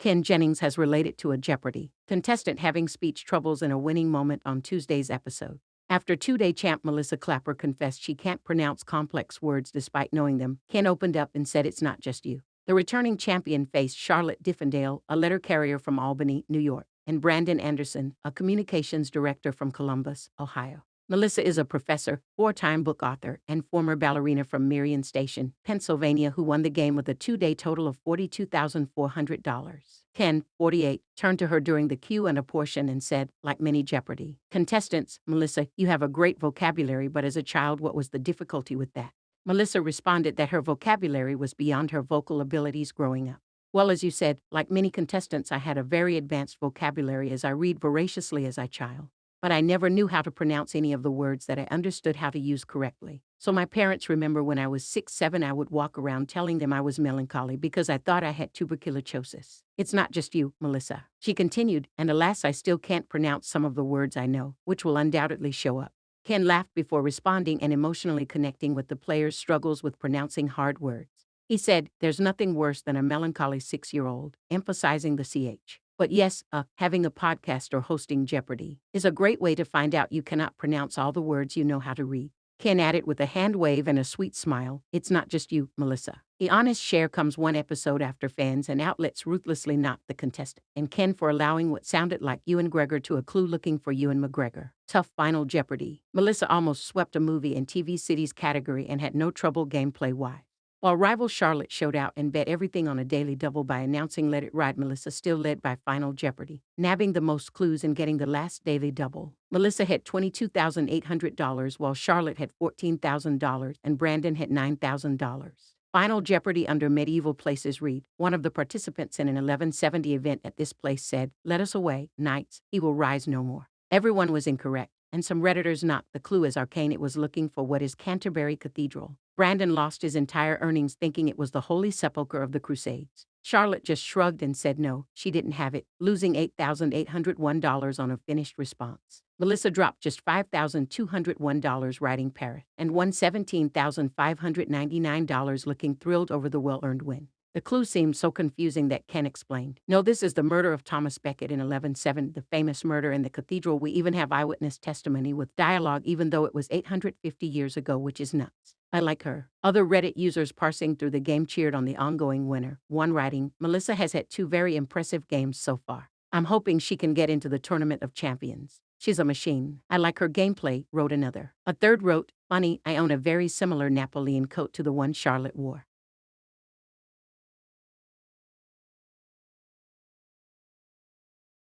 Ken Jennings has related to a Jeopardy contestant having speech troubles in a winning moment on Tuesday's episode. After two-day champ Melissa Klapper confessed she can't pronounce complex words despite knowing them, Ken opened up and said it's not just you. The returning champion faced Charlotte Diffendale, a letter carrier from Albany, New York, and Brandon Anderson, a communications director from Columbus, Ohio. Melissa is a professor, four-time book author, and former ballerina from Merion Station, Pennsylvania, who won the game with a two-day total of $42,400. Ken, 48, turned to her during the cue and a portion and said, like many Jeopardy contestants, Melissa, you have a great vocabulary, but as a child, what was the difficulty with that? Melissa responded that her vocabulary was beyond her vocal abilities growing up. Well, as you said, like many contestants, I had a very advanced vocabulary as I read voraciously as a child. But I never knew how to pronounce any of the words that I understood how to use correctly. So my parents remember when I was 6, 7, I would walk around telling them I was melancholy because I thought I had tuberculosis. It's not just you, Melissa. She continued, and alas, I still can't pronounce some of the words I know, which will undoubtedly show up. Ken laughed before responding and emotionally connecting with the player's struggles with pronouncing hard words. He said, there's nothing worse than a melancholy 6-year-old, emphasizing the CH. But yes, having a podcast or hosting Jeopardy is a great way to find out you cannot pronounce all the words you know how to read. Ken added with a hand wave and a sweet smile, it's not just you, Melissa. The honest share comes one episode after fans and outlets ruthlessly knocked the contestant, and Ken for allowing what sounded like Ewan Gregor to a clue looking for Ewan McGregor. Tough final Jeopardy. Melissa almost swept a movie and TV cities category and had no trouble gameplay-wise. While rival Charlotte showed out and bet everything on a daily double by announcing Let It Ride, Melissa still led by Final Jeopardy, nabbing the most clues and getting the last daily double. Melissa had $22,800 while Charlotte had $14,000 and Brandon had $9,000. Final Jeopardy under medieval places read, one of the participants in an 1170 event at this place said, let us away, knights, he will rise no more. Everyone was incorrect, and some Redditors knocked the clue as arcane it was looking for what is Canterbury Cathedral. Brandon lost his entire earnings thinking it was the Holy Sepulchre of the Crusades. Charlotte just shrugged and said no, she didn't have it, losing $8,801 on a finished response. Melissa dropped just $5,201 writing Paris and won $17,599 looking thrilled over the well-earned win. The clue seemed so confusing that Ken explained, no, this is the murder of Thomas Becket in 1170, the famous murder in the cathedral. We even have eyewitness testimony with dialogue even though it was 850 years ago, which is nuts. I like her. Other Reddit users parsing through the game cheered on the ongoing winner. One writing, Melissa has had 2 very impressive games so far. I'm hoping she can get into the Tournament of Champions. She's a machine. I like her gameplay, wrote another. A third wrote, funny, I own a very similar Napoleon coat to the one Charlotte wore.